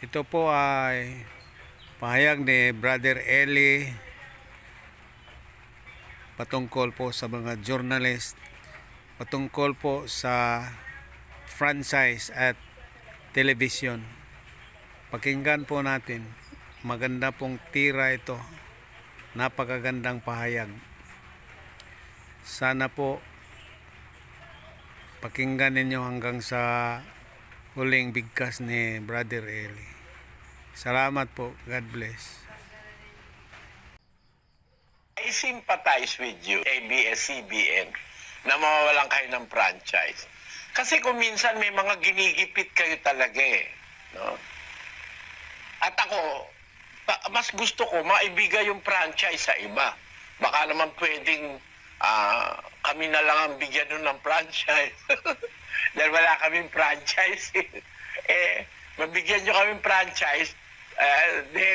Ito po ay pahayag ni Brother Eli patungkol po sa mga journalist, patungkol po sa franchise at television. Pakinggan po natin. Maganda pong tira ito. Napakagandang pahayag. Sana po pakinggan ninyo hanggang sa huling bigkas ni Brother Eli. Salamat po. God bless. I sympathize with you, ABS-CBN, na mawawalan kayo ng franchise. Kasi kung minsan may mga ginigipit kayo talaga eh. No? At ako, mas gusto ko maibigay yung franchise sa iba. Baka naman pwedeng kami na lang ang bigyan nun ng franchise. Dahil wala kaming franchise. Mabigyan nyo kaming franchise,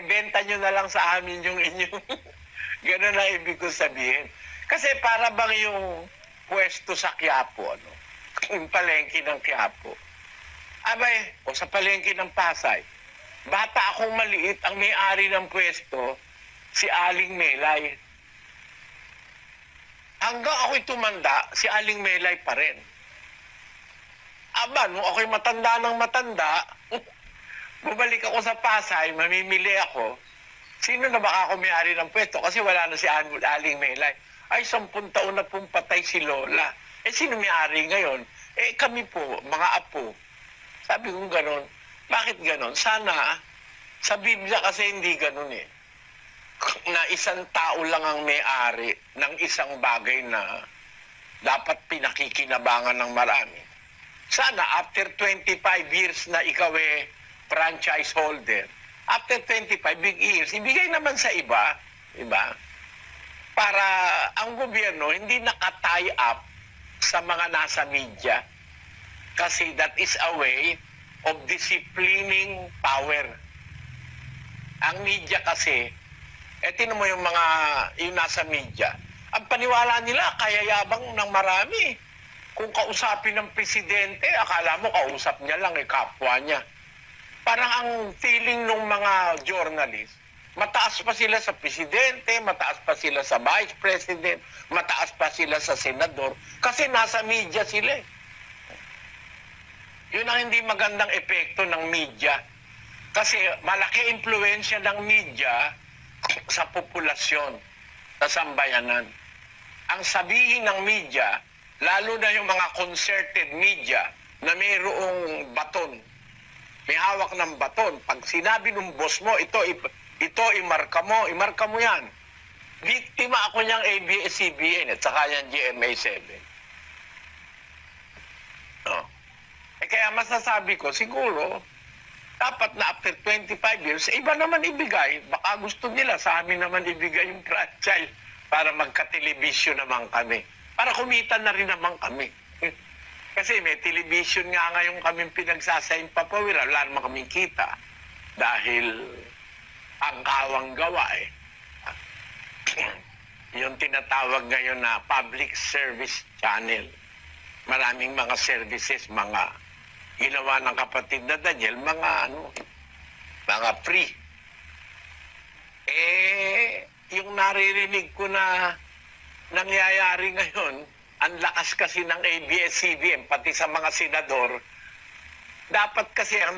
benta nyo na lang sa amin yung inyong... Ganun ang ibig ko sabihin. Kasi para bang yung pwesto sa Quiapo, ano? Yung palengke ng Quiapo. Abay, o sa palengke ng Pasay. Bata akong maliit, ang may-ari ng pwesto, si Aling Melay. Hanggang ako'y tumanda, si Aling Melay pa rin. Aba, nung ako'y matanda ng matanda, bumalik ako sa Pasay, mamimili ako, sino na baka ako may-ari ng pwesto? Kasi wala na si Aling Melay. Ay, 10 taon na pong patay si Lola. Sino may-ari ngayon? Kami po, mga apo. Sabi ko gano'n. Bakit gano'n? Sana, sa Biblia kasi hindi gano'n eh. Na isang tao lang ang may-ari ng isang bagay na dapat pinakikinabangan ng marami. Sana, after 25 years na ikaw franchise holder, after 25 big years, ibigay naman sa iba, diba? Para ang gobyerno hindi naka-tie up sa mga nasa media. Kasi that is a way of disciplining power. Ang media kasi, tinan mo yung nasa media, ang paniwala nila, kaya yabang ng marami. Kung kausapin ng presidente, akala mo kausap niya lang, kapwa niya. Parang ang feeling ng mga journalist, mataas pa sila sa presidente, mataas pa sila sa vice president, mataas pa sila sa senador, kasi nasa media sila. Yun ang hindi magandang epekto ng media. Kasi malaki impluensya ng media sa populasyon, sa sambayanan. Ang sabihin ng media, lalo na yung mga concerted media na mayroong baton, may hawak ng baton. Pag sinabi ng boss mo, ito imarka mo yan. Biktima ako niyang ABS-CBN at saka yan GMA7. No. Kaya masasabi ko, siguro, dapat na after 25 years, iba naman ibigay. Baka gusto nila sa amin naman ibigay yung franchise para magka-television naman kami. Para kumita na rin naman kami. Kasi may television nga ngayon kaming pinagsasayin papawiran, wala naman kaming kita. Dahil ang kawang gawa yung tinatawag ngayon na public service channel. Maraming mga services, mga ginawa ng kapatid na Daniel, mga free. Yung naririnig ko na nangyayari ngayon, ang lakas kasi ng ABS-CBN, pati sa mga senador, dapat kasi ang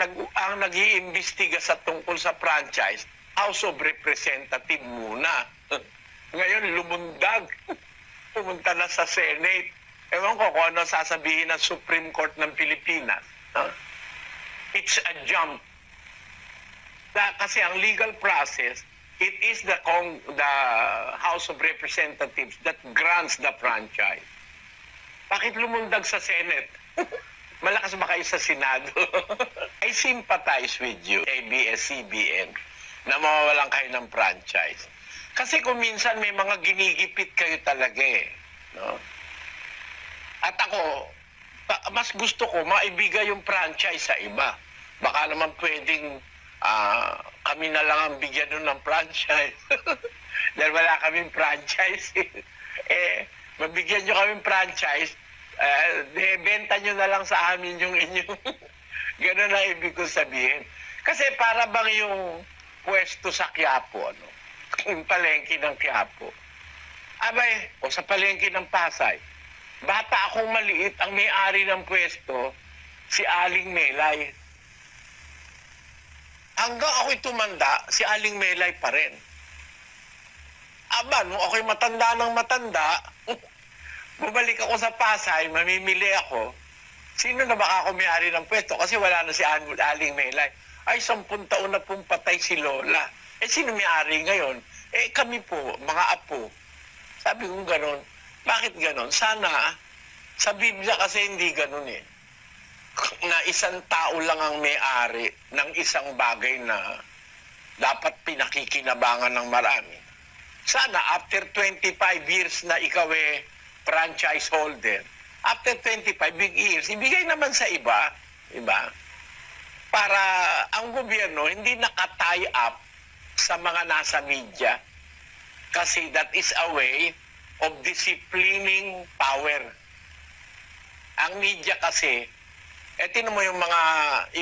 nag-iimbestiga sa tungkol sa franchise, House of Representatives muna. Ngayon, lumundag. Pumunta na sa Senate. Ewan ko kung ano sasabihin ng Supreme Court ng Pilipinas. It's a jump. Kasi ang legal process, it is the House of Representatives that grants the franchise. Bakit lumundag sa Senate? Malakas ba kayo sa Senado? I sympathize with you, ABS-CBN, na mawawalan kayo ng franchise. Kasi kung minsan may mga ginigipit kayo talaga eh. No? At ako, mas gusto ko maibigay yung franchise sa iba. Baka naman pwedeng kami na lang ang bigyan nun ng franchise. Dahil wala kaming franchise. Mabigyan nyo kaming franchise, benta nyo na lang sa amin yung inyong... Ganun ang ibig ko sabihin. Kasi para bang yung pwesto sa Quiapo, ano? Yung palengke ng Quiapo. Abay, o sa palengke ng Pasay. Bata akong maliit, ang may-ari ng pwesto, si Aling Melay. Hanggang ako'y tumanda, si Aling Melay pa rin. Aba, nung ako'y matanda ng matanda, bumalik ako sa Pasay, mamimili ako. Sino na baka ako may-ari ng pwesto? Kasi wala na si Aling Melay. Ay, 10 taon na pong patay si Lola. Eh, sino may-ari ngayon? Eh, kami po, mga apo. Sabi ko gano'n. Bakit gano'n? Sana, sa Biblia kasi hindi gano'n eh. Na isang tao lang ang may-ari ng isang bagay na dapat pinakikinabangan ng marami. Sana, after 25 years na ikaw eh franchise holder, after 25 big years, ibigay naman sa iba, diba? Para ang gobyerno hindi naka-tie up sa mga nasa media. Kasi that is a way of disciplining power. Ang media kasi, tinan mo yung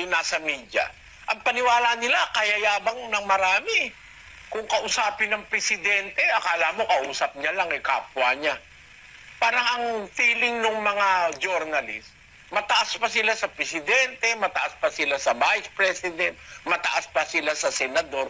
nasa media, ang paniwala nila, kaya yabang ng marami. Kung kausapin ng presidente, akala mo kausap niya lang, kapwa niya. Parang ang feeling ng mga journalist, mataas pa sila sa presidente, mataas pa sila sa vice president, mataas pa sila sa senador.